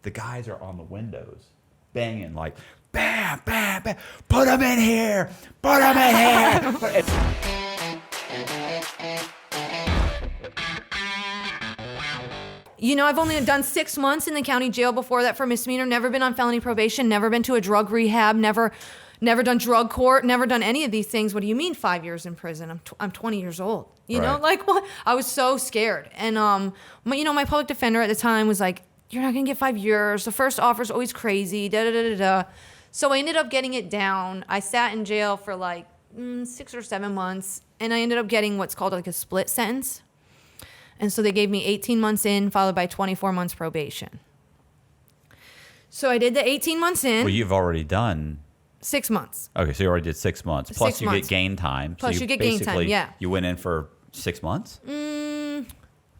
The guys are on the windows, banging like, bam, bam, bam. Put them in here. Put them in here. You know, I've only done 6 months in the county jail before that for misdemeanor, never been on felony probation, never been to a drug rehab, never done drug court, never done any of these things. What do you mean 5 years in prison? I'm 20 years old. You know, like what? I was so scared. And, my public defender at the time was like, you're not going to get 5 years. The first offer is always crazy, da-da-da-da-da. So I ended up getting it down. I sat in jail for like 6 or 7 months, and I ended up getting what's called like a split sentence. And so they gave me 18 months in, followed by 24 months probation. So I did the 18 months in. Well, you've already done 6 months. Okay, so you already did 6 months. Plus 6 you months. get gain time. Plus so you get gain time, yeah. You went in for 6 months?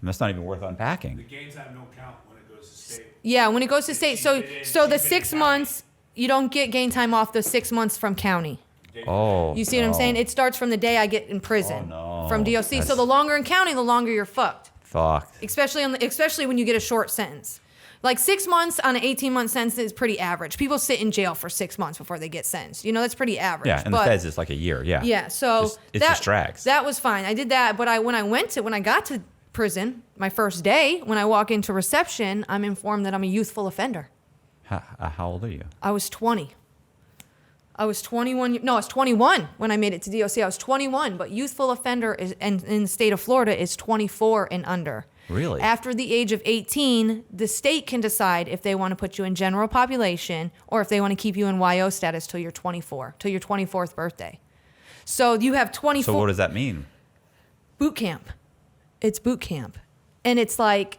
That's not even worth unpacking. The gain time don't count when it goes to state. Yeah, when it goes to state. So the 6 months, you don't get gain time off the 6 months from county. Oh, You see what I'm saying? It starts from the day I get in prison from DOC. So the longer in county, the longer you're fucked. Fucked. Especially when you get a short sentence. Like 6 months on an 18-month sentence is pretty average. People sit in jail for 6 months before they get sentenced. You know, that's pretty average. Yeah, and the feds is like a year. Yeah. Yeah, so it just drags. That was fine. I did that, but when I got to prison, my first day, when I walk into reception, I'm informed that I'm a youthful offender. How old are you? I was 20. I was 21. No, I was 21 when I made it to DOC. I was 21, but youthful offender in the state of Florida is 24 and under. Really? After the age of 18, the state can decide if they want to put you in general population or if they want to keep you in YO status till you're 24, till your 24th birthday. So you have 24. So what does that mean? Boot camp. It's boot camp. And it's like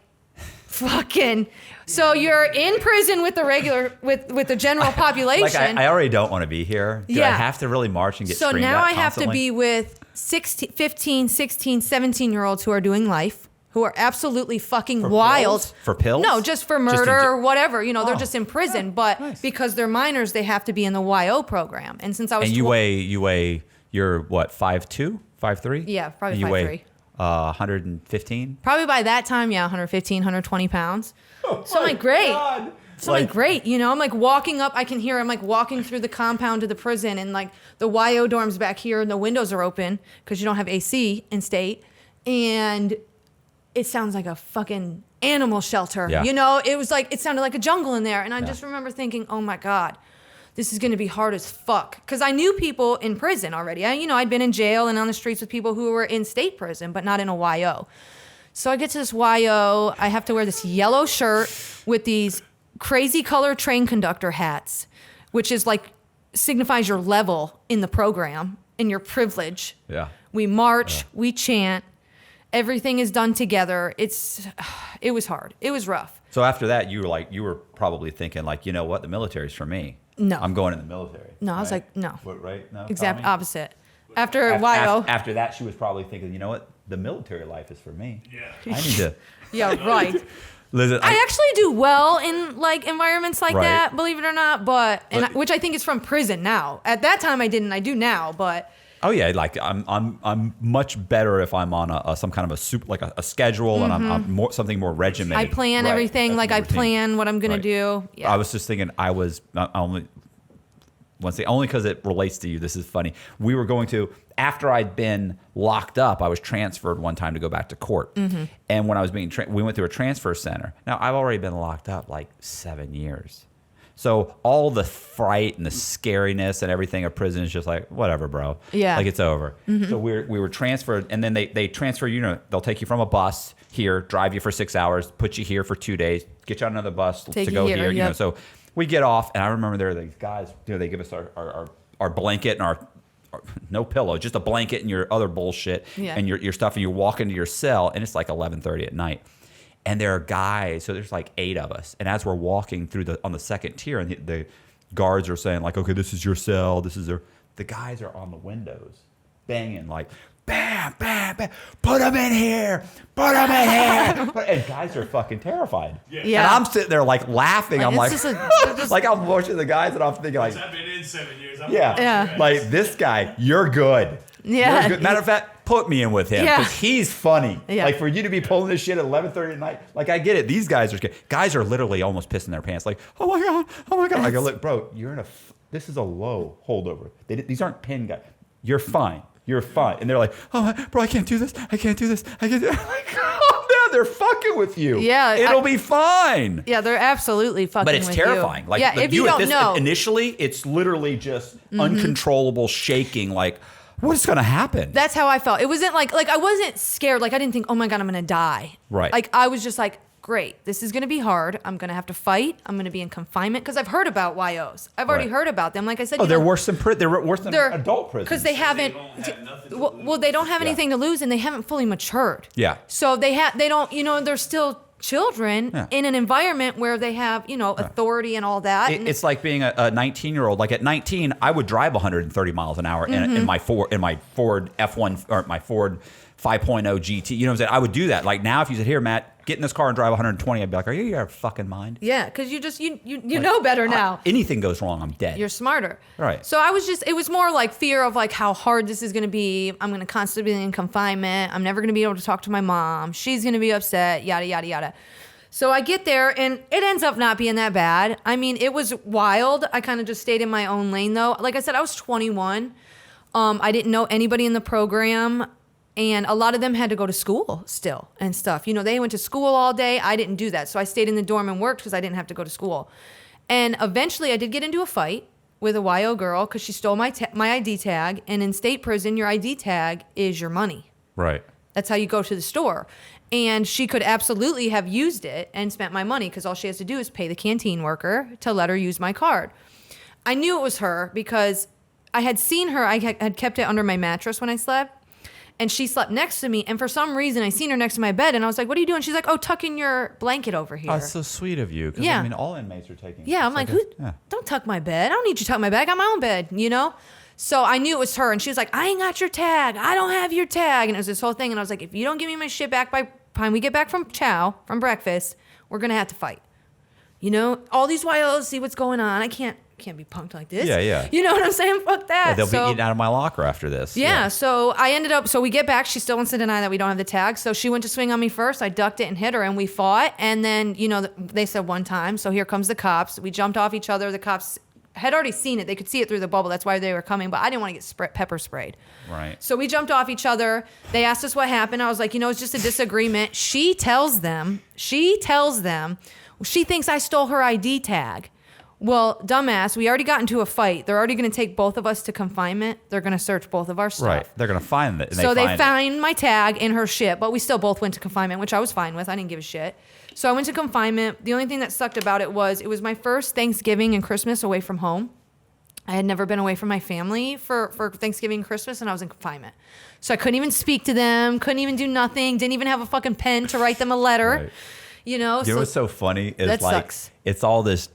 fucking, so you're in prison with the regular, with the general population. Like I already don't want to be here. Do I have to really march and get so screamed now at I have constantly? to be with 15, 16, 17-year-olds who are doing life, who are absolutely fucking wild. Pills? For pills? No, just for murder or whatever. You know, they're Oh. just in prison. But because they're minors, they have to be in the YO program. And since I was And you weigh, you're what, 5'2", 5'3"? Yeah, probably And you 5'3". weigh 115? Probably by that time, 115, 120 pounds. Oh So I'm like, great. God. So I'm like, great. You know, I'm like walking up. I can hear, I'm like walking through the compound to the prison, and like the YO dorms back here, and the windows are open because you don't have AC in state. And it sounds like a fucking animal shelter. Yeah. You know, it was like, it sounded like a jungle in there. And I just remember thinking, oh my God, this is going to be hard as fuck. Because I knew people in prison already. I'd been in jail and on the streets with people who were in state prison, but not in a YO. So I get to this YO. I have to wear this yellow shirt with these crazy color train conductor hats, which is like, signifies your level in the program and your privilege. Yeah. We march, we chant. Everything is done together. It was hard. It was rough. So after that, you were probably thinking like, you know what, the military's for me. No. I'm going in the military. No, I was like, no. What, right? No. Exact Tommy? opposite. After YO. After that, she was probably thinking, you know what, the military life is for me. Yeah. I need to. Yeah, right. Listen, I actually do well in like environments like Right. that, believe it or not. But which I think is from prison now. At that time, I didn't. I do now, but. Oh yeah, like I'm much better if I'm on some kind of a schedule and I'm more something more regimented. I plan Right. everything. That's Like the I routine. plan what I'm gonna Right. do. Yeah. I was just thinking only because it relates to you. This is funny. We were going to, after I'd been locked up, I was transferred one time to go back to court. Mm-hmm. And when I was being we went through a transfer center. Now I've already been locked up like 7 years. So all the fright and the scariness and everything of prison is just like, whatever, bro. Yeah. Like it's over. Mm-hmm. So we were transferred, and then they transfer you. They'll take you from a bus here, drive you for 6 hours, put you here for 2 days, get you on another bus Take to you go here, here. You know, yep. so we get off, and I remember there are these guys. You know, they give us our blanket and our no pillow, just a blanket and your other bullshit and your stuff, and you walk into your cell, and it's like 11:30 at night. And there are guys, so there's like 8 of us. And as we're walking through on the second tier, and the guards are saying like, okay, this is your cell, this is the guys are on the windows banging like, bam, bam, bam, put them in here, put them in here. And guys are fucking terrified. Yeah. And I'm sitting there like laughing. I'm like, it's just like I'm watching the guys, and I'm thinking like, I've been in 7 years. yeah, like this guy, you're good. Yeah. You're good. Matter of fact, put me in with him Yeah. because he's funny. Yeah. Like for you to be pulling this shit at 11:30 at night, like I get it. These guys are literally almost pissing their pants. Like, oh my god. I go, look, bro, you're in this is a low holdover. These aren't pin guys. You're fine. You're fine. And they're like, oh, bro, I can't do this. I can't do this. I'm like, calm down. They're fucking with you. Yeah, it'll be fine. Yeah, they're absolutely fucking But it's with terrifying. you. Like, yeah, if you don't know. Initially, it's literally just uncontrollable shaking. Like, what's going to happen? That's how I felt. It wasn't like I wasn't scared. Like I didn't think, oh my God, I'm going to die. Right. Like I was just like, great, this is going to be hard. I'm going to have to fight. I'm going to be in confinement because I've heard about YOs. I've already heard about them. Like I said, they're worse than adult prisons. because they haven't. Well, they don't have anything to lose, and they haven't fully matured. Yeah. So they don't. They're still children in an environment where they have authority and all that. It's like being a 19-year-old. Like at 19, I would drive 130 miles an hour in my Ford F1 or my Ford 5.0 GT. You know what I'm saying? I would do that. Like now, if you said, here, Matt, get in this car and drive 120, I'd be like, are you out of fucking mind? Yeah, because you know better now. Anything goes wrong, I'm dead. You're smarter. Right. So it was more like fear of like how hard this is going to be. I'm going to constantly be in confinement. I'm never going to be able to talk to my mom. She's going to be upset, yada, yada, yada. So I get there and it ends up not being that bad. I mean, it was wild. I kind of just stayed in my own lane though. Like I said, I was 21. I didn't know anybody in the program. And a lot of them had to go to school still and stuff. They went to school all day. I didn't do that. So I stayed in the dorm and worked because I didn't have to go to school. And eventually I did get into a fight with a YO girl because she stole my ID tag. And in state prison, your ID tag is your money. Right. That's how you go to the store. And she could absolutely have used it and spent my money because all she has to do is pay the canteen worker to let her use my card. I knew it was her because I had seen her. I had kept it under my mattress when I slept. And she slept next to me. And for some reason, I seen her next to my bed. And I was like, what are you doing? She's like, oh, tuck in your blanket over here. Oh, it's so sweet of you. Because, I mean, all inmates are taking Yeah, I'm like, don't tuck my bed. I don't need you to tuck my bed. I got my own bed, So I knew it was her. And she was like, I ain't got your tag. I don't have your tag. And it was this whole thing. And I was like, if you don't give me my shit back by the time we get back from from breakfast, we're going to have to fight. All these YOs see what's going on. I can't be punked like this. Yeah. You know what I'm saying? Fuck that. Yeah, they'll be eating out of my locker after this. Yeah, so I ended up, we get back. She still wants to deny that we don't have the tag. So she went to swing on me first. I ducked it and hit her, and we fought. And then, they said one time. So here comes the cops. We jumped off each other. The cops had already seen it. They could see it through the bubble. That's why they were coming. But I didn't want to get pepper sprayed. Right. So we jumped off each other. They asked us what happened. I was like, it's just a disagreement. She tells them, she thinks I stole her ID tag. Well, dumbass, we already got into a fight. They're already going to take both of us to confinement. They're going to search both of our stuff. Right. They're going to find it. So they find my tag in her shit, but we still both went to confinement, which I was fine with. I didn't give a shit. So I went to confinement. The only thing that sucked about it was my first Thanksgiving and Christmas away from home. I had never been away from my family for Thanksgiving and Christmas, and I was in confinement. So I couldn't even speak to them, couldn't even do nothing, didn't even have a fucking pen to write them a letter. Right. You know what's so funny is that like sucks. It's all this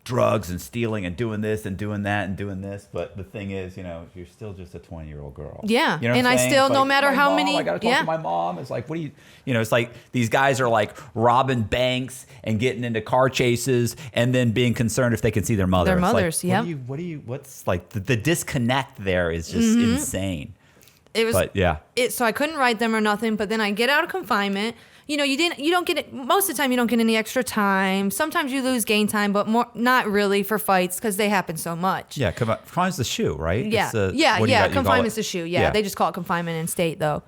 drugs and stealing and doing this and doing that and doing this, but the thing is, you're still just a 20-year-old girl. Yeah, and I still, no matter how many, I gotta talk to my mom. It's like, what do you, it's like these guys are like robbing banks and getting into car chases and then being concerned if they can see their mother. Their mothers, like, yeah. What's like the disconnect there is just insane. It was, but yeah. So I couldn't write them or nothing. But then I get out of confinement. You don't get it. Most of the time, you don't get any extra time. Sometimes you lose gain time, but not really for fights because they happen so much. Yeah, confinement's the shoe, right? Yeah, confinement's the shoe. Yeah, they just call it confinement in state though.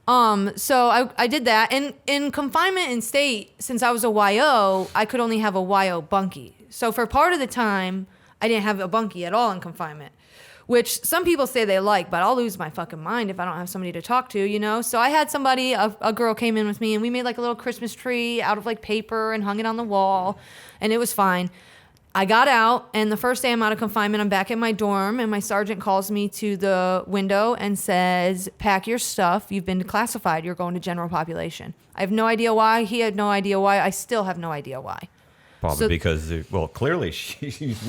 So I did that, and in confinement in state, since I was a YO, I could only have a YO bunkie. So for part of the time, I didn't have a bunkie at all in confinement. Which some people say they like, but I'll lose my fucking mind if I don't have somebody to talk to, So I had somebody, a girl came in with me, and we made like a little Christmas tree out of like paper and hung it on the wall, and it was fine. I got out, and the first day I'm out of confinement, I'm back in my dorm, and my sergeant calls me to the window and says, pack your stuff. You've been declassified. You're going to general population. I have no idea why. He had no idea why. I still have no idea why. Probably because, clearly she's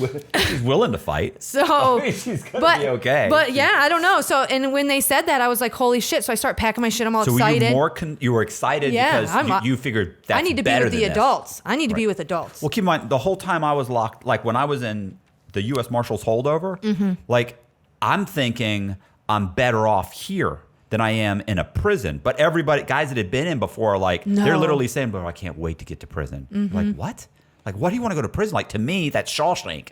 willing to fight. So, she's gonna be okay. But yeah, I don't know. So, and when they said that, I was like, holy shit. So I start packing my shit. I'm all excited. So you were excited because you figured that's better than I need to be with the adults. I need to be with adults. Well, keep in mind, the whole time I was locked, like when I was in the U.S. Marshals holdover, like I'm thinking I'm better off here than I am in a prison. But everybody, guys that had been in before are like, they're literally saying, bro, I can't wait to get to prison. Like, what? Like, what do you want to go to prison? Like, to me, that's Shawshank,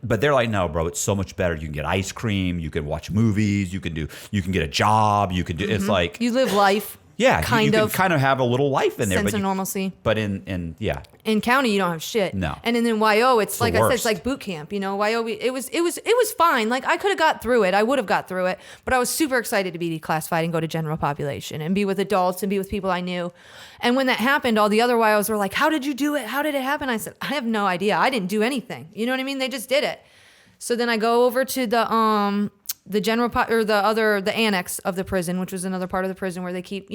but they're like, no, bro, it's so much better. You can get ice cream. You can watch movies. You can get a job. You can do, it's like. You live life. Yeah. Kind you of. can kind of have a little life in there. Sense of normalcy. But in county, you don't have shit. No. And then in YO, it's like I said, worst. it's like boot camp. YO, it was fine. Like I could have got through it. I would have got through it. But I was super excited to be declassified and go to general population and be with adults and be with people I knew. And when that happened, all the other YOs were like, "How did you do it? How did it happen?" I said, "I have no idea. I didn't do anything." You know what I mean? They just did it. So then I go over to the annex of the prison, which was another part of the prison where they keep,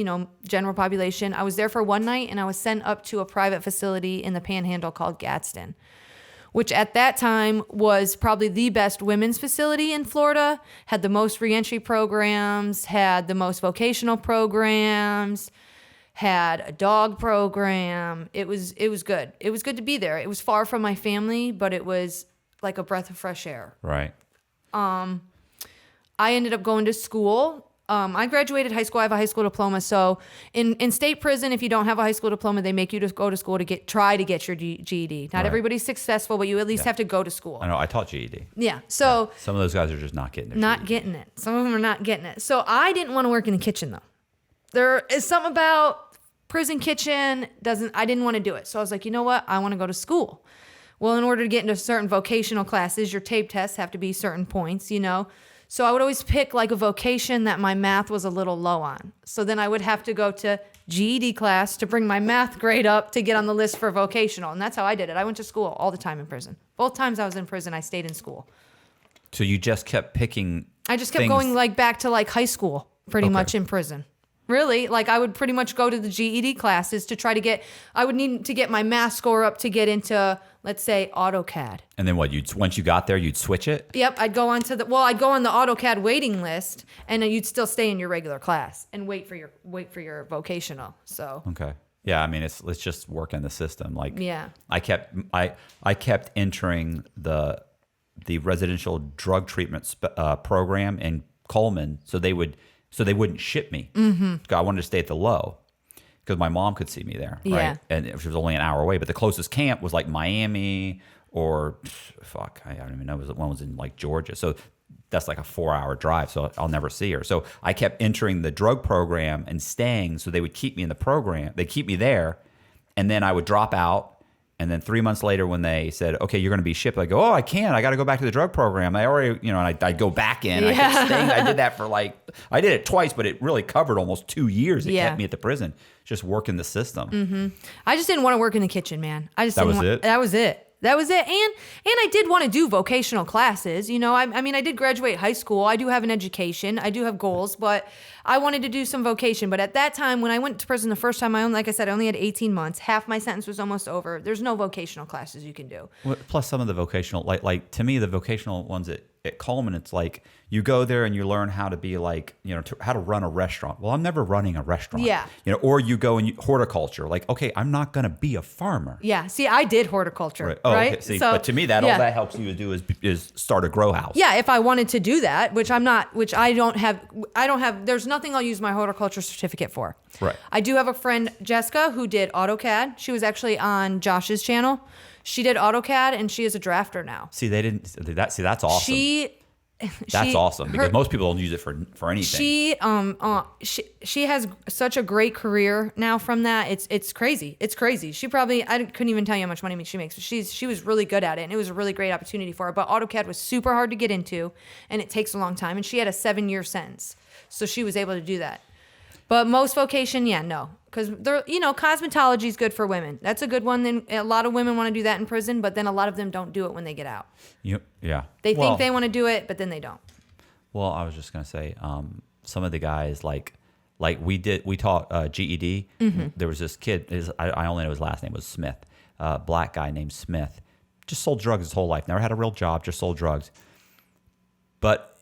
general population. I was there for one night and I was sent up to a private facility in the Panhandle called Gadsden, which at that time was probably the best women's facility in Florida, had the most reentry programs, had the most vocational programs, had a dog program. It was good. It was good to be there. It was far from my family, but it was like a breath of fresh air. Right. I ended up going to school. I graduated high school. I have a high school diploma. So in state prison, if you don't have a high school diploma, they make you to go to school to try to get your GED. Not everybody's successful, but you at least have to go to school. I know. I taught GED. Yeah. So some of those guys are just not getting it. Not getting it. Some of them are not getting it. So I didn't want to work in the kitchen though. There is something about prison kitchen I didn't want to do it. So I was like, you know what? I want to go to school. Well, in order to get into certain vocational classes, your tape tests have to be certain points, So I would always pick like a vocation that my math was a little low on. So then I would have to go to GED class to bring my math grade up to get on the list for vocational. And that's how I did it. I went to school all the time in prison. Both times I was in prison, I stayed in school. So you just kept picking. I just kept going like back to like high school pretty much in prison. Really, like I would pretty much go to the GED classes to try to I would need to get my math score up to get into, let's say, AutoCAD. And then what? Once you got there, you'd switch it? Yep, I'd go on the AutoCAD waiting list, and then you'd still stay in your regular class and wait for your vocational. So okay, yeah. I mean, it's just working the system. Like, yeah, I kept entering the residential drug treatment program in Coleman, so they wouldn't ship me. I wanted to stay at the low because my mom could see me there, right? Yeah. And it was only an hour away. But the closest camp was like Miami or I don't even know. One was in like Georgia. So that's like a 4-hour drive. So I'll never see her. So I kept entering the drug program and staying. So they would keep me in the program. They'd keep me there. And then I would drop out. And then 3 months later, when they said, "Okay, you're going to be shipped," I go, "Oh, I can't. I got to go back to the drug program." I already, and I'd go back in. I kept staying. I did that for I did it twice, but it really covered almost 2 years. It kept me at the prison, just working the system. I just didn't want to work in the kitchen, man. That was it. That was it. And I did want to do vocational classes. I mean, I did graduate high school. I do have an education. I do have goals, but I wanted to do some vocation. But at that time, when I went to prison the first time, like I said, I only had 18 months. Half my sentence was almost over. There's no vocational classes you can do. Well, plus some of the vocational, like to me, the vocational ones at Coleman, it's like you go there and you learn how to be how to run a restaurant. Well, I'm never running a restaurant. Yeah. Or you go and horticulture. Like, okay, I'm not going to be a farmer. Yeah. See, I did horticulture. Right. Oh, right? Okay. See, so, but to me, all that helps you to do is start a grow house. Yeah. If I wanted to do that, which I don't have, there's nothing I'll use my horticulture certificate for. Right. I do have a friend, Jessica, who did AutoCAD. She was actually on Josh's channel. She did AutoCAD and she is a drafter now. See, they didn't. That's awesome. That's awesome because most people don't use it for anything. She has such a great career now from that. It's crazy. It's crazy. I couldn't even tell you how much money she makes. But she was really good at it, and it was a really great opportunity for her. But AutoCAD was super hard to get into, and it takes a long time. And she had a 7-year sentence, so she was able to do that. But most vocation, no. Because cosmetology is good for women. That's a good one. Then a lot of women want to do that in prison, but then a lot of them don't do it when they get out. Yeah. They think they want to do it, but then they don't. Well, I was just gonna say, some of the guys like we taught GED. Mm-hmm. There was this kid. I only know his last name was Smith. Black guy named Smith. Just sold drugs his whole life. Never had a real job. Just sold drugs. But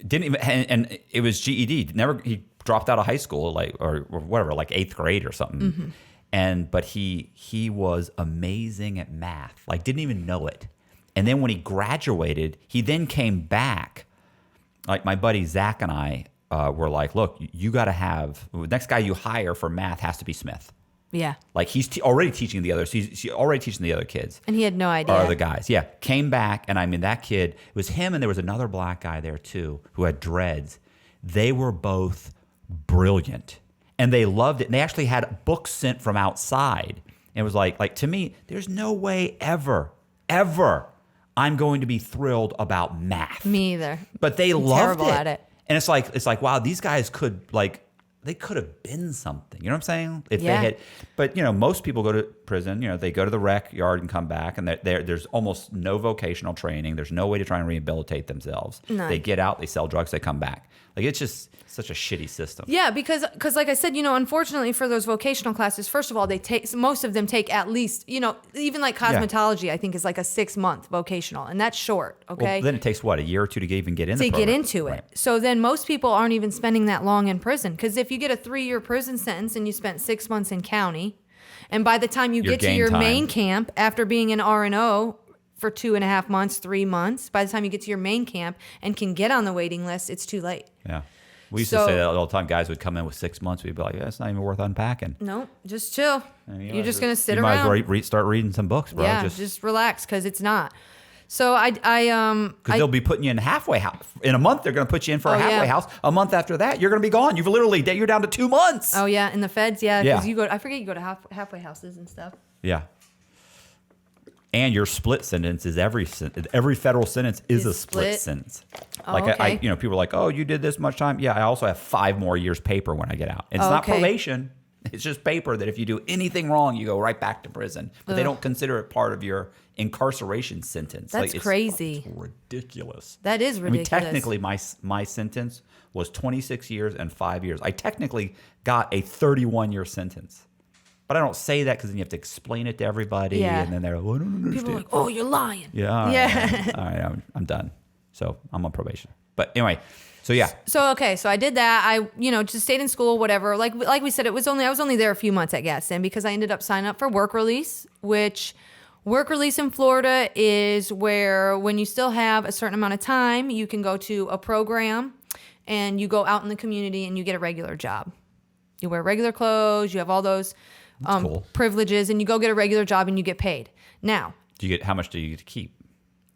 didn't even. And it was GED. He dropped out of high school, or whatever, like 8th grade or something. Mm-hmm. But he was amazing at math. Didn't even know it. And then when he graduated, he then came back like my buddy Zach and I were like, look, you got to have the next guy you hire for math has to be Smith. Yeah. Like he's already teaching the others. He's already teaching the other kids. And he had no idea. Or the guys. Yeah. Came back. And I mean, that kid, it was him and there was another black guy there too who had dreads. They were both brilliant and they loved it. And they actually had books sent from outside. And it was like to me, there's no way ever I'm going to be thrilled about math. Me either. But they I'm loved terrible it. at it. And it's like, wow, these guys could they could have been something. You know what I'm saying? If Yeah. they had, but most people go to prison, they go to the rec yard and come back and there's almost no vocational training. There's no way to try and rehabilitate themselves. None. They get out, they sell drugs, they come back. Like it's just such a shitty system. Yeah, because like I said, unfortunately for those vocational classes, first of all, most of them take at least, even like cosmetology, I think is like a 6-month vocational, and that's short. Okay. Well, then it takes what, a year or two to even get in to the get program. into it. Right. So then most people aren't even spending that long in prison, because if you get a 3-year prison sentence and you spent 6 months in county, and by the time you Your get to gain your time. main camp after being in R&O for 2.5 months, 3 months, by the time you get to your main camp and can get on the waiting list, it's too late. Yeah. We used to say that all the time. Guys would come in with 6 months. We'd be like, yeah, it's not even worth unpacking. No, just chill. And You're just going to sit you might around. as well start reading some books, bro. Yeah, just relax, because it's not. So Because they'll be putting you in a halfway house. In a month, they're going to put you in for a halfway house. A month after that, you're going to be gone. You're down to 2 months. Oh yeah, in the feds, yeah, Yeah. because I forget you go to halfway houses and stuff. Yeah. And your split sentence is every federal sentence is a split sentence. Oh, Like okay. people are like, oh, you did this much time. Yeah, I also have 5 more years paper when I get out. It's not Okay. probation. It's just paper that if you do anything wrong, you go right back to prison. But they don't consider it part of your incarceration sentence. That's crazy. It's ridiculous. That is ridiculous. I mean, technically, my sentence was 26 years and 5 years. I technically got a 31-year sentence. But I don't say that because then you have to explain it to everybody. Yeah. And then they're like, well, I don't understand. People are like, oh, you're lying. Yeah. All right, Yeah. All right, I'm done. So I'm on probation. But anyway, so yeah. So I did that. I just stayed in school, whatever. Like we said, I was only there a few months, I guess, and because I ended up signing up for work release, which work release in Florida is where when you still have a certain amount of time, you can go to a program and you go out in the community and you get a regular job. You wear regular clothes. You have all those Cool. privileges, and you go get a regular job and you get paid. Now, How much do you get to keep?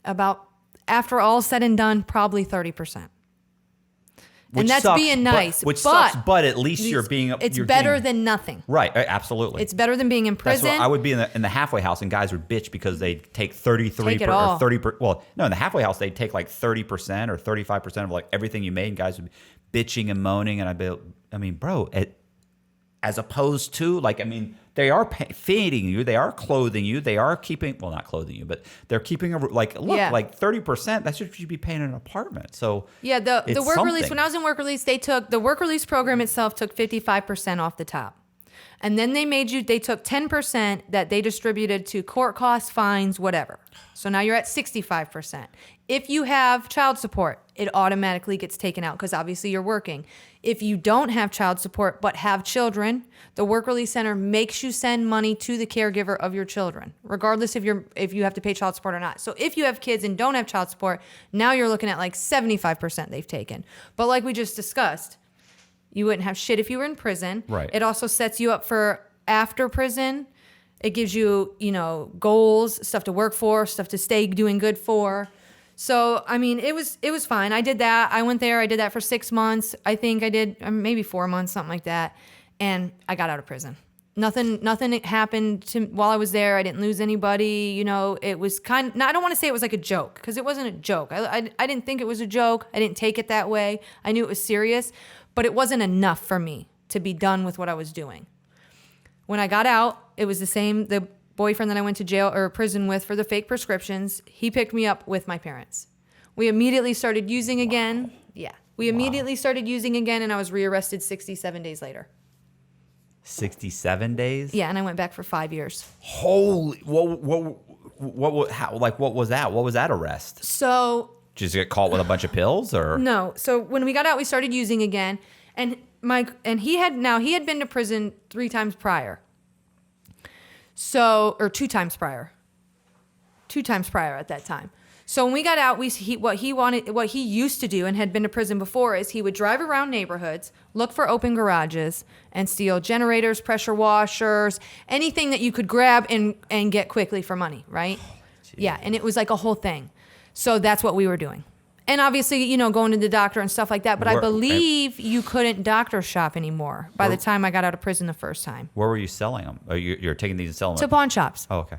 about after all said and done, probably 30%. Which And that's sucks, being nice. Which sucks, but at least it's you're better getting, than nothing. right. Absolutely. It's better than being in That's prison. what I would be in the halfway house, and guys would bitch because they take 33 Take it or all. 30. Well, no, in the halfway house they'd take like 30% or 35% of like everything you made. And guys would be bitching and moaning, and I mean, bro, as opposed to they are feeding you, they are clothing you, they are keeping not clothing you, but they're keeping like 30%. That's what you should be paying in an apartment. So yeah, the it's work release. something. When I was in work release, the work release program itself took 55% off the top, and then they took 10% that they distributed to court costs, fines, whatever. So now you're at 65%. If you have child support, it automatically gets taken out because obviously you're working. If you don't have child support but have children, the work release center makes you send money to the caregiver of your children, regardless if you have to pay child support or not. So if you have kids and don't have child support, now you're looking at like 75% they've taken. But like we just discussed, you wouldn't have shit if you were in prison. Right. It also sets you up for after prison. It gives you, goals, stuff to work for, stuff to stay doing good for. So, I mean, it was fine. I did that. I went there. I did that for 6 months. I think I did maybe 4 months, something like that. And I got out of prison. Nothing happened while I was there. I didn't lose anybody. It was I don't want to say it was like a joke, because it wasn't a joke. I didn't think it was a joke. I didn't take it that way. I knew it was serious, but it wasn't enough for me to be done with what I was doing. When I got out, it was the same. The boyfriend that I went to jail or prison with for the fake prescriptions, he picked me up with my parents. We immediately started using again. Yeah. We immediately started using again, and I was rearrested 67 days later. 67 days? Yeah, and I went back for 5 years. Holy, what was that? What was that arrest? So Did you get caught with a bunch of pills or? no. So when we got out, we started using again, and he had been to prison 3 times prior. So, or 2 times prior. 2 times prior at that time. So when we got out, what he used to do and had been to prison before is he would drive around neighborhoods, look for open garages, and steal generators, pressure washers, anything that you could grab and get quickly for money, right? Yeah, and it was like a whole thing. So that's what we were doing. And obviously, you know, going to the doctor and stuff like that. But I believe you couldn't doctor shop anymore by the time I got out of prison the first time. Where were you selling them? Oh, you're taking these and selling To them? pawn shops. Oh, okay.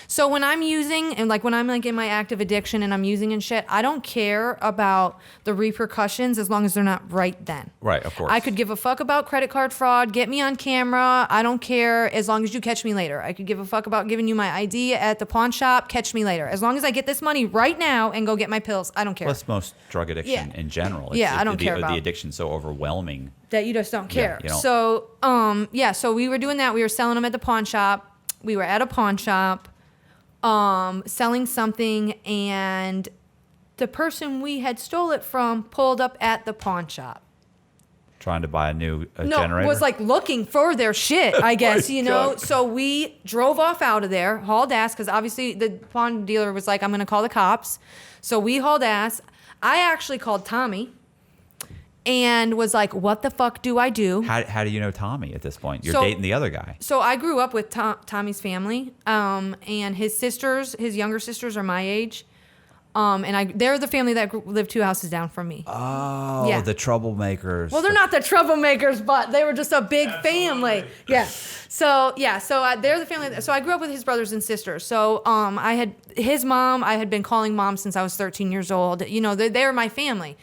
So when I'm using, and like when I'm like in my active addiction and I'm using and shit, I don't care about the repercussions as long as they're not right then. Right, of course. I could give a fuck about credit card fraud. Get me on camera. I don't care as long as you catch me later. I could give a fuck about giving you my ID at the pawn shop. Catch me later. As long as I get this money right now and go get my pills, I don't care. Plus most drug addiction in general. I don't care about the addiction's so overwhelming that you just don't care. you don't. So, so we were doing that. We were selling them at the pawn shop. We were at a pawn shop. Selling something, and the person we had stole it from pulled up at the pawn shop. Trying to buy a new generator? Was like looking for their shit, I guess, you know? God. So we drove off out of there, hauled ass, because obviously the pawn dealer was like, I'm going to call the cops. So we hauled ass. I actually called Tommy and was like, what the fuck do I do? How do you know Tommy at this point? You're So- dating the other guy. So I grew up with Tommy's family, and his younger sisters are my age, and they're the family that lived 2 houses down from me. Oh, Yeah. the troublemakers. Well, they're not the troublemakers, but they were just a big family. Yeah. So they're the family. So I grew up with his brothers and sisters. So I had his mom. I had been calling mom since I was 13 years old. You know, they're my family.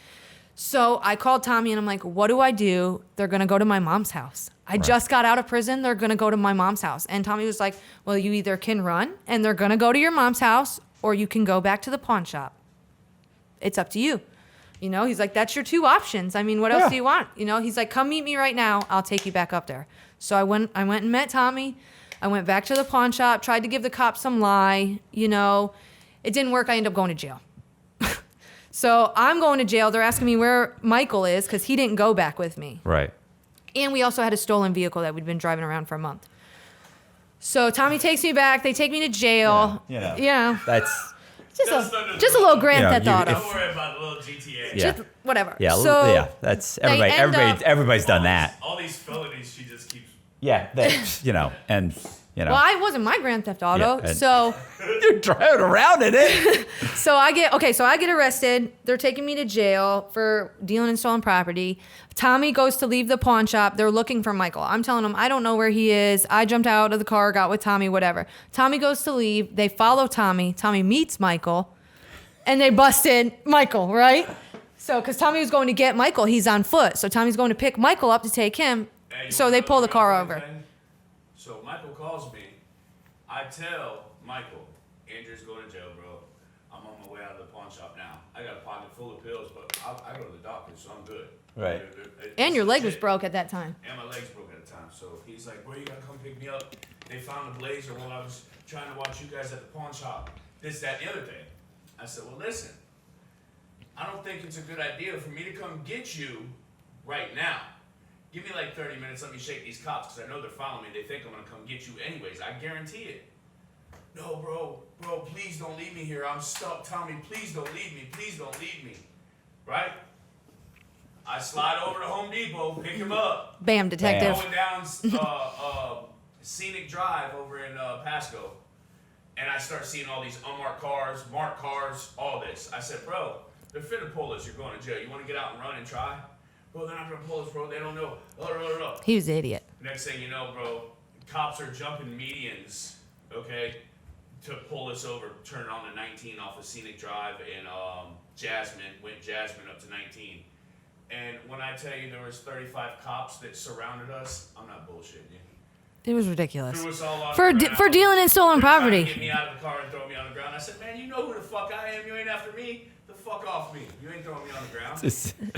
So I called Tommy and I'm like, what do I do? They're going to go to my mom's house. I just got out of prison. They're going to go to my mom's house. And Tommy was like, well, you either can run and they're going to go to your mom's house, or you can go back to the pawn shop. It's up to you. You know, he's like, that's your 2 options. I mean, what else do you want? You know, he's like, come meet me right now. I'll take you back up there. So I went and met Tommy. I went back to the pawn shop, tried to give the cops some lie. You know, it didn't work. I ended up going to jail. So I'm going to jail. They're asking me where Michael is because he didn't go back with me. Right. And we also had a stolen vehicle that we'd been driving around for a month. So Tommy takes me back. They take me to jail. Yeah. Yeah. That's... Just a little Grand Theft Auto. Don't worry about the little GTA. Yeah. Just whatever. Yeah, So that's they end up- everybody's done that. All these felonies, she just keeps. Yeah, you know, and you know. Well, I wasn't my Grand Theft Auto. Yeah, and- So You're driving around in it. So I get arrested. They're taking me to jail for dealing in stolen property. Tommy goes to leave the pawn shop. They're looking for Michael. I'm telling them I don't know where he is. I jumped out of the car, got with Tommy, whatever. Tommy goes to leave. They follow Tommy. Tommy meets Michael, and they busted Michael, right? So because Tommy was going to get Michael, he's on foot. So Tommy's going to pick Michael up to take him. Hey, you So wanna they know pull the the car real over. thing? So Michael calls me. I tell Michael, Andrew's going to jail, bro. I'm on my way out of the pawn shop now. I got a pocket full of pills, but I go to the doctor, so I'm good. Right. And your leg was legit. broke at that time. And my legs broke at the time. So he's like, bro, you gotta come pick me up. They found a blazer while I was trying to watch you guys at the pawn shop. This, that, and the other thing. I said, well, listen, I don't think it's a good idea for me to come get you right now. Give me like 30 minutes, let me shake these cops, because I know they're following me. They think I'm gonna come get you anyways. I guarantee it. No, bro, please don't leave me here. I'm stuck. Tommy, please don't leave me. Please don't leave me. Right? I slide over to Home Depot, pick him up. Bam, detective. Going down Scenic Drive over in Pasco. And I start seeing all these unmarked cars, marked cars, all this. I said, bro, they're finna pull us. You're going to jail. You want to get out and run and try? Bro, they're not going to pull us, bro. They don't know. He was an idiot. Next thing you know, bro, cops are jumping medians, okay, to pull us over, turn on to 19 off of Scenic Drive and went Jasmine up to 19. And when I tell you there was 35 cops that surrounded us, I'm not bullshitting you. It was ridiculous. Threw us all on For the ground. for dealing in stolen They're trying to property. get me out of the car and throw me on the ground. I said, man, you know who the fuck I am. You ain't after me. The fuck off me. You ain't throwing me on the ground.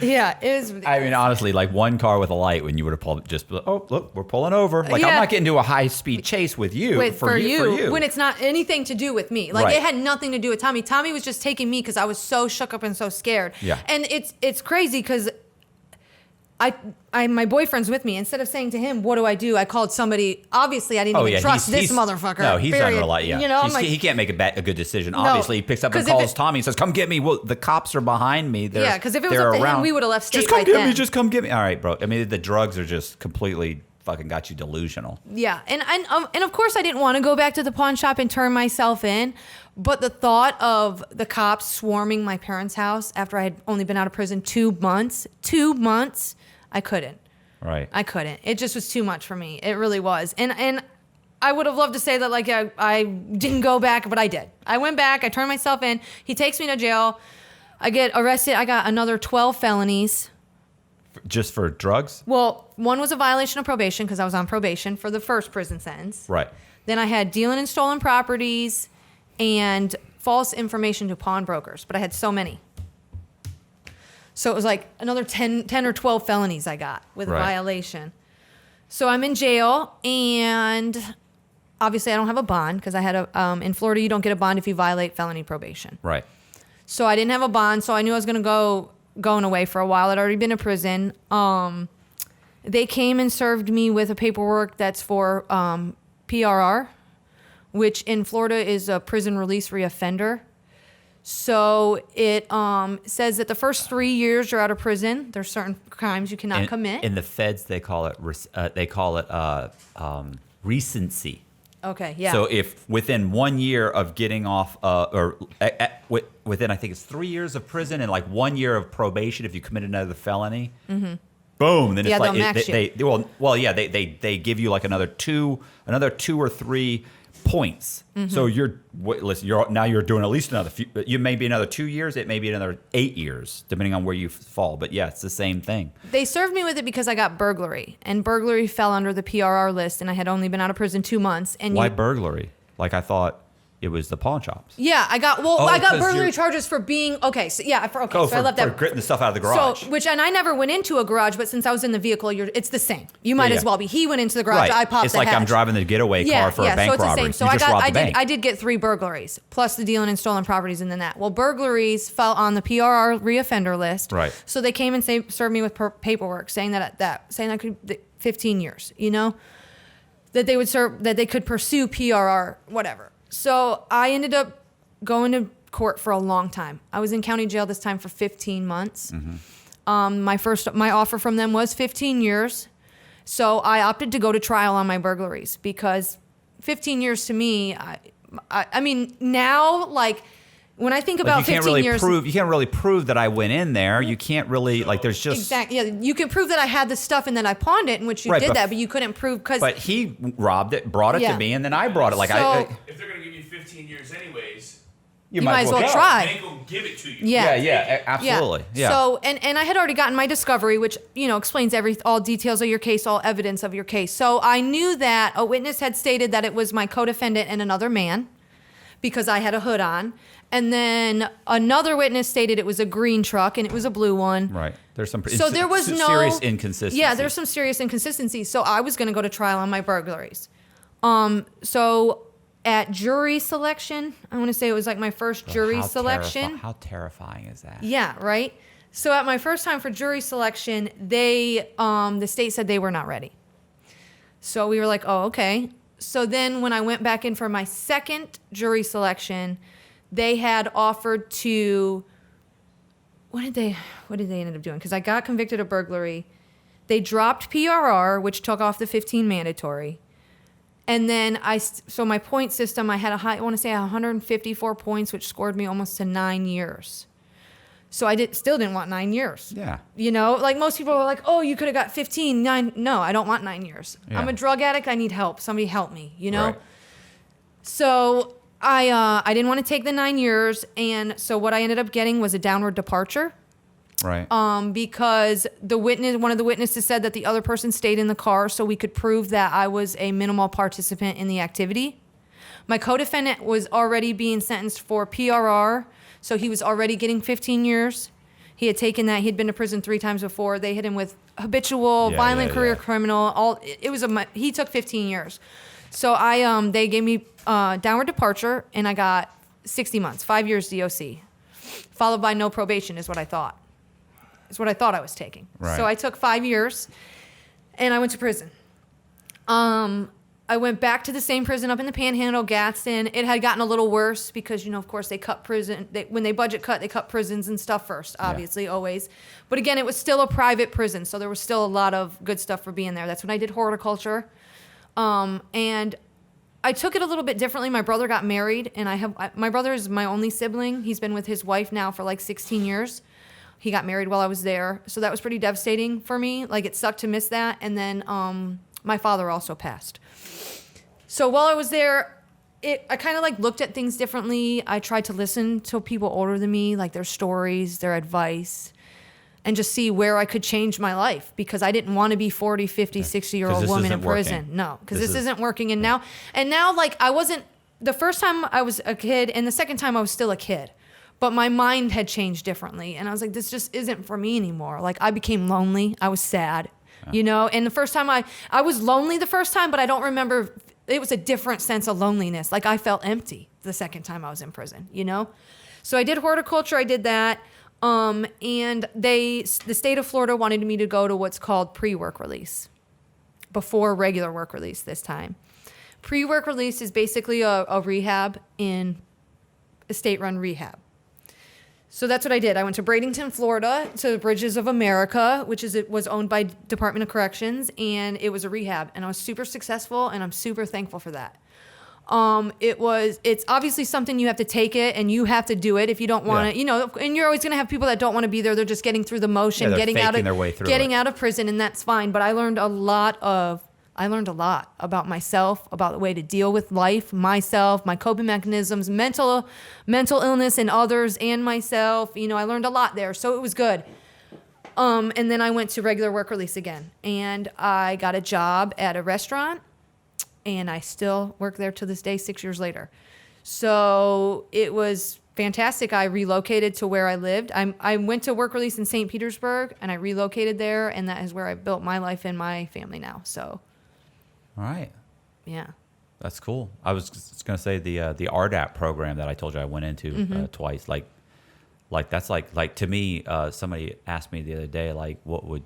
Yeah, it was ridiculous. I mean, honestly, like one car with a light when you would have pulled, just oh look, we're pulling over. Like Yeah. I'm not getting into a high speed chase with you. Wait, for you, when it's it's not anything to do with me. Like Right. it had nothing to do with Tommy. Tommy was just taking me because I was so shook up and so scared. Yeah. And it's crazy because my boyfriend's with me. Instead of saying to him, "What do I do?" I called somebody. Obviously, I didn't even trust this motherfucker. No, he's period. unreliable. Yeah, You know, I'm like, he can't make a good decision. Obviously, he picks up and calls Tommy and says, "Come get me." Well, the cops are behind me. Yeah, because if it was up to him, we would have left state Just come right get then. me. Just come get me. All right, bro. I mean, the drugs are just completely fucking got you delusional. Yeah, and of course I didn't want to go back to the pawn shop and turn myself in, but the thought of the cops swarming my parents' house after I had only been out of prison 2 months, I couldn't. Right. I couldn't. It just was too much for me. It really was. And I would have loved to say that like I didn't go back, but I did. I went back. I turned myself in. He takes me to jail. I get arrested. I got another 12 felonies. Just for drugs? Well, one was a violation of probation because I was on probation for the first prison sentence. Right. Then I had dealing in stolen properties and false information to pawnbrokers, but I had so many. So it was like another 10 or 12 felonies I got with a violation. So I'm in jail, and obviously I don't have a bond because I had in Florida, you don't get a bond if you violate felony probation. Right. So I didn't have a bond, so I knew I was going to going away for a while. I'd already been in prison. They came and served me with a paperwork that's for PRR, which in Florida is a prison release reoffender. So it says that the first 3 years you're out of prison. There's certain crimes you cannot commit. In the feds, they call it recency. Okay, yeah. So if within 1 year of getting off, within I think it's 3 years of prison and like 1 year of probation, if you commit another felony, boom, then it's like they give you like another two or three points. So you're doing at least another few. You may be another 2 years. It may be another 8 years, depending on where you fall. But yeah, it's the same thing. They served me with it because I got burglary, and burglary fell under the PRR list, and I had only been out of prison 2 months. And why burglary? Like I thought it was the pawn shops. Yeah, I got burglary charges for being so I left that gritting the stuff out of the garage. So I never went into a garage, but since I was in the vehicle, it's the same. You might as well be. He went into the garage. Right. I popped It's the like hatch. I'm driving the getaway car for a bank it's robbery. The same. So you just robbed the bank. I did get 3 burglaries plus the dealing in stolen properties and then that. Well, burglaries fell on the PRR reoffender list. Right. So they came and served me with paperwork saying that I could 15 years. You know, that they would serve that they could pursue PRR whatever. So I ended up going to court for a long time. I was in county jail this time for 15 months. My offer from them was 15 years. So I opted to go to trial on my burglaries because 15 years to me, I mean, now, like, when I think about 15 years... You can't really prove that I went in there. You can't really, like, there's just... Exactly. Yeah, you can prove that I had the stuff and then I pawned it, in which you did that, but you couldn't prove because... But he robbed it, brought it to me, and then I brought it. Like, if they're going to give you 15 years anyways... You might as well try. They ain't gonna give it to you. Yeah, absolutely. Yeah. So, and I had already gotten my discovery, which, explains all details of your case, all evidence of your case. So I knew that a witness had stated that it was my co-defendant and another man because I had a hood on. And then another witness stated it was a green truck and it was a blue one. Right. There's some there was serious inconsistencies. Yeah, there's some serious inconsistencies. So I was going to go to trial on my burglaries. So at jury selection, I want to say it was like my first jury selection. How terrifying is that? Yeah, right? So at my first time for jury selection, the state said they were not ready. So we were like, oh, okay. So then when I went back in for my second jury selection, they had offered to, what did they end up doing? Because I got convicted of burglary. They dropped PRR, which took off the 15 mandatory. And then so my point system, I had I want to say 154 points, which scored me almost to 9 years. So I still didn't want 9 years. Yeah. Like most people are like, oh, you could have got 15, 9. No, I don't want 9 years. Yeah. I'm a drug addict. I need help. Somebody help me, Right. So I didn't want to take the 9 years. And so what I ended up getting was a downward departure. Right. Because one of the witnesses said that the other person stayed in the car so we could prove that I was a minimal participant in the activity. My co-defendant was already being sentenced for PRR, so he was already getting 15 years. He had taken that. He'd been to prison 3 times before. They hit him with habitual, violent career criminal. He took 15 years. So they gave me downward departure, and I got 60 months, 5 years DOC, followed by no probation is what I thought. is what I thought I was taking. Right. So I took 5 years, and I went to prison. I went back to the same prison up in the Panhandle, Gadsden. It had gotten a little worse because, of course, they cut prison. When they budget cut, they cut prisons and stuff first, obviously, always. But again, it was still a private prison, so there was still a lot of good stuff for being there. That's when I did horticulture. And I took it a little bit differently. My brother got married, and my brother is my only sibling. He's been with his wife now for like 16 years. He got married while I was there, so that was pretty devastating for me. Like, it sucked to miss that. And then my father also passed. So while I was there, I kind of like looked at things differently. I tried to listen to people older than me, like their stories, their advice, and just see where I could change my life, because I didn't want to be 40, 50, 60-year-old woman in prison. Working. No, because this isn't working. And now like I wasn't, the first time I was a kid and the second time I was still a kid, but my mind had changed differently. And I was like, this just isn't for me anymore. Like, I became lonely. I was sad, and the first time I was lonely the first time, but I don't remember. It was a different sense of loneliness. Like, I felt empty the second time I was in prison, So I did horticulture. I did that. And the state of Florida wanted me to go to what's called pre-work release before regular work release this time. Pre-work release is basically a rehab in a state-run rehab. So that's what I did. I went to Bradenton, Florida, to Bridges of America, it was owned by Department of Corrections, and it was a rehab. And I was super successful, and I'm super thankful for that. It's obviously something you have to take it, and you have to do it if you don't want to, and you're always going to have people that don't want to be there. They're just getting through the motion, getting out of prison, and that's fine. But I learned a lot about myself, about the way to deal with life, myself, my coping mechanisms, mental illness in others and myself. I learned a lot there, so it was good. And then I went to regular work release again, and I got a job at a restaurant, and I still work there to this day, 6 years later. So it was fantastic. I relocated to where I lived. I went to work release in St. Petersburg, and I relocated there, and that is where I built my life and my family now. So. All right. Yeah. That's cool. I was just going to say the RDAP program that I told you I went into twice. Like that's like to me, somebody asked me the other day, like,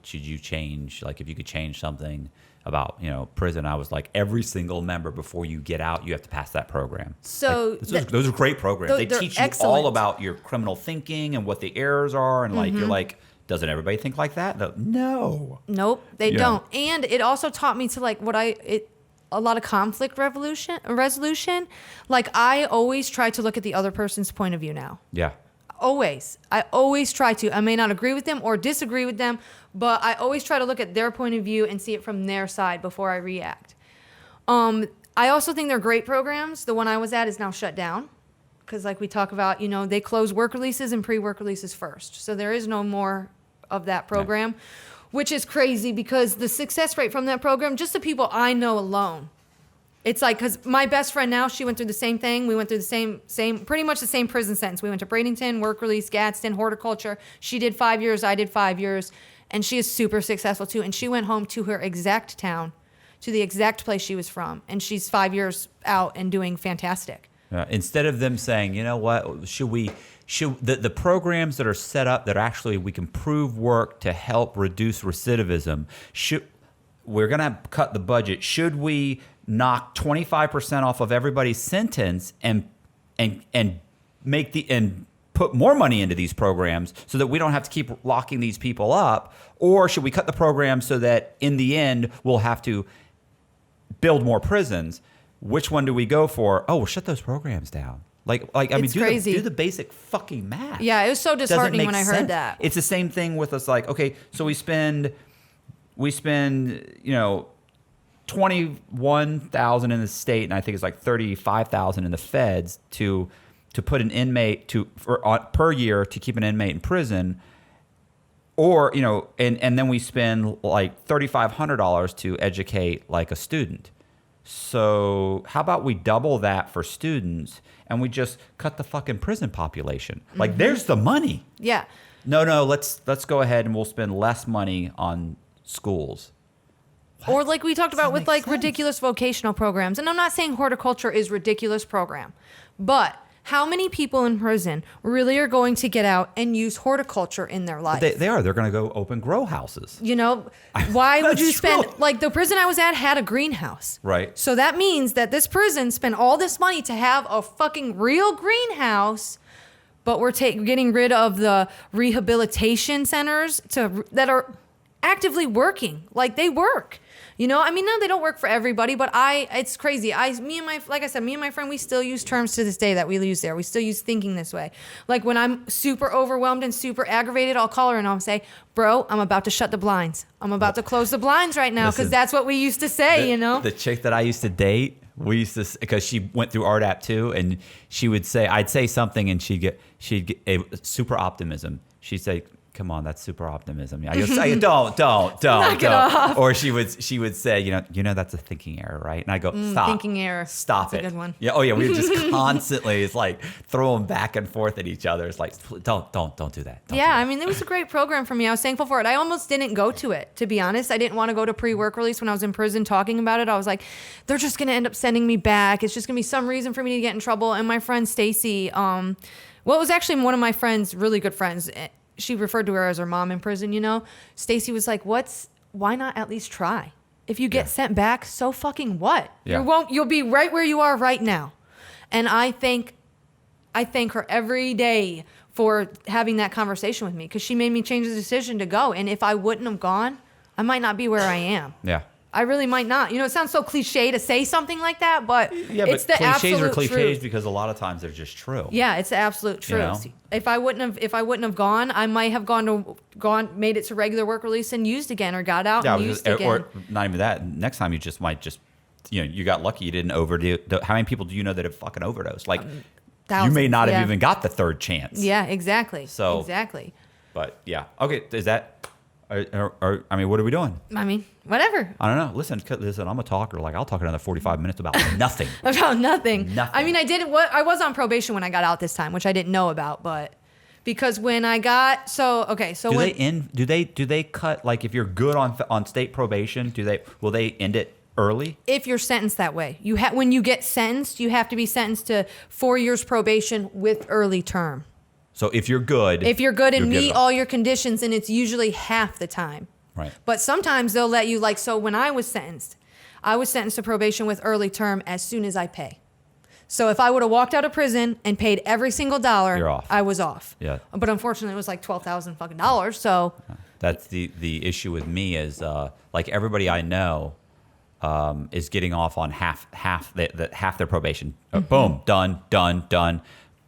should you change? Like, if you could change something about, prison, I was like, every single member before you get out, you have to pass that program. So those are great programs. They teach you all about your criminal thinking and what the errors are. And like, you're like, doesn't everybody think like that? No. Nope, they don't. And it also taught me to like a lot of conflict resolution. Like, I always try to look at the other person's point of view now. Yeah. Always. I always try to. I may not agree with them or disagree with them, but I always try to look at their point of view and see it from their side before I react. I also think they're great programs. The one I was at is now shut down because, like we talk about, they close work releases and pre-work releases first. So there is no more of that program, which is crazy because the success rate from that program, just the people I know alone, it's like, because my best friend now, she went through the same thing. We went through the same, pretty much the same prison sentence. We went to Bradenton, work release, Gadsden, horticulture. She did 5 years, I did 5 years, and she is super successful too. And she went home to her exact town, to the exact place she was from, and she's 5 years out and doing fantastic. Instead of them saying, you know what, should the programs that are set up that actually we can prove work to help reduce recidivism, we're going to cut the budget. Should we knock 25% off of everybody's sentence and put more money into these programs so that we don't have to keep locking these people up? Or should we cut the program so that in the end we'll have to build more prisons? Which one do we go for? Oh, we'll shut those programs down. Do the basic fucking math. Yeah, it was so disheartening when I heard that. It's the same thing with us. Like, okay, so we spend, 21,000 in the state, and I think it's like 35,000 in the feds to put an inmate per year to keep an inmate in prison, or and then we spend like $3,500 to educate like a student. So how about we double that for students and we just cut the fucking prison population? Like, there's the money. Yeah. No, let's go ahead and we'll spend less money on schools. What? Or like we talked about with like ridiculous vocational programs. And I'm not saying horticulture is ridiculous program, but How many people in prison really are going to get out and use horticulture in their life? They are. They're going to go open grow houses. You know, why would you spend, true. like the prison I was at had a greenhouse. Right. So that means that this prison spent all this money to have a fucking real greenhouse, but we're getting rid of the rehabilitation centers that are actively working. Like they work. You know, I mean, no, they don't work for everybody, but it's crazy. Me and my friend, we still use terms to this day that we use there. We still use thinking this way. Like when I'm super overwhelmed and super aggravated, I'll call her and I'll say, bro, I'm about to shut the blinds. I'm about to close the blinds right now because that's what we used to say, you know? The chick that I used to date, we used to, because she went through RDAP too, and she would say, I'd say something and she'd get a super optimism. She'd say, come on, that's super optimism. I go, say, don't. Knock it off. Or she would say, you know, that's a thinking error, right? And I go, stop. Thinking error. Stop That's it. a good one. Yeah. Oh yeah. We would just constantly, it's like throwing back and forth at each other. It's like, don't do that. Don't do that. I mean, it was a great program for me. I was thankful for it. I almost didn't go to it, to be honest. I didn't want to go to pre-work release when I was in prison talking about it. I was like, they're just going to end up sending me back. It's just going to be some reason for me to get in trouble. And my friend Stacy, it was actually one of my friends, really good friends. She referred to her as her mom in prison, you know. Stacy was like, why not at least try? If you get sent back, so fucking what? Yeah. You'll be right where you are right now. And I thank her every day for having that conversation with me because she made me change the decision to go. And if I wouldn't have gone, I might not be where I am. Yeah. I really might not. You know, it sounds so cliche to say something like that, but it's the cliches absolute are cliches truth. because a lot of times they're just true. Yeah, it's the absolute truth. You know? If I wouldn't have gone, I might have made it to regular work release and used again, or got out and used again. Or not even that. Next time you just might you got lucky you didn't overdo. How many people do you know that have fucking overdosed? Like Thousands, you may not have even got the third chance. Yeah, exactly. So exactly. But yeah, okay. Is that? I mean, what are we doing? I mean, whatever. I don't know. Listen, I'm a talker. Like, I'll talk another 45 minutes about nothing. About nothing. Nothing. I mean, I was on probation when I got out this time, which I didn't know about, but because when I got do they cut, like, if you're good on state probation, will they end it early? If you're sentenced that way, when you get sentenced, you have to be sentenced to 4 years probation with early term. So if you're good and meet all your conditions, and it's usually half the time. Right. But sometimes they'll let you, like, so when I was sentenced to probation with early term as soon as I pay. So if I would have walked out of prison and paid every single dollar, you're off. I was off. Yeah. But unfortunately, it was like $12,000 fucking dollars. So that's the issue with me is like everybody I know is getting off on half their probation. Boom, done.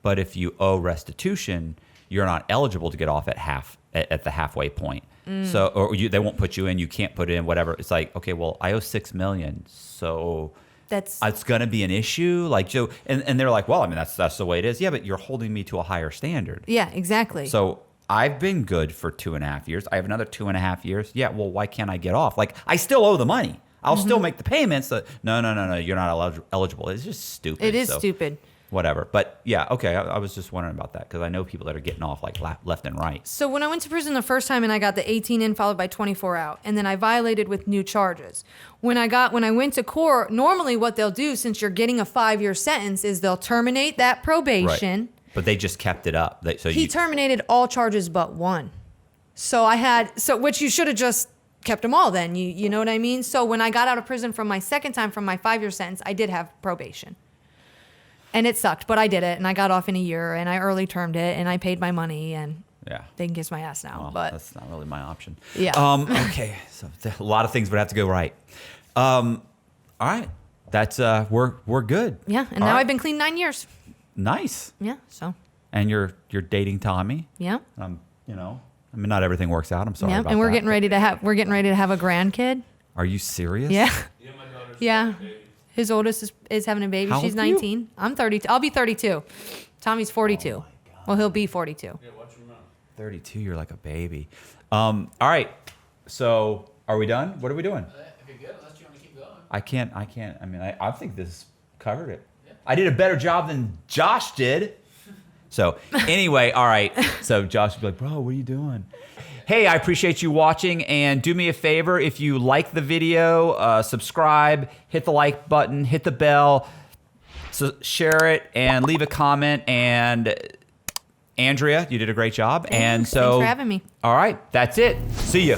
But if you owe restitution, you're not eligible to get off at the halfway point. So, they won't put you in. You can't put in whatever. It's like, okay, well, I owe $6 million, so it's gonna be an issue. Like, Joe, and they're like, well, I mean, that's the way it is. Yeah, but you're holding me to a higher standard. Yeah, exactly. So I've been good for 2.5 years. I have another 2.5 years. Yeah, well, why can't I get off? Like, I still owe the money. I'll still make the payments. No, you're not eligible. It's just stupid. It is stupid. Whatever. But yeah, okay. I was just wondering about that because I know people that are getting off like left and right. So when I went to prison the first time and I got the 18 in followed by 24 out, and then I violated with new charges. When I went to court, normally what they'll do, since you're getting a 5-year sentence, is they'll terminate that probation. Right. But they just kept it up. He terminated all charges but one. Which you should have just kept them all then. You know what I mean? So when I got out of prison from my second time from my 5-year sentence, I did have probation. And it sucked, but I did it, and I got off in a year, and I early termed it, and I paid my money, and they can kiss my ass now. Well, but that's not really my option. Yeah. Okay. So a lot of things would have to go right. All right. That's we're good. Yeah. And now I've been clean 9 years. Nice. Yeah. So. And you're dating Tommy. Yeah. I mean, not everything works out. I'm sorry. Yeah. About And we're that. getting ready to have a grandkid. Are you serious? Yeah. Yeah, my daughter's Yeah. His oldest is having a baby. How She's old are you? 19. I'm 32. I'll be 32. Tommy's 42. Oh Well, he'll be 42. Yeah, watch your mouth. 32. You're like a baby. All right. So are we done? What are we doing? If you're good, unless you want to keep going. I can't. I mean, I think this covered it. Yeah. I did a better job than Josh did. So anyway, all right. So Josh would be like, bro, what are you doing? Hey, I appreciate you watching, and do me a favor, if you like the video, subscribe, hit the like button, hit the bell, So share it and leave a comment. And Andrea, you did a great job. Thanks. And so, Thanks for having me. All right, that's it. See you.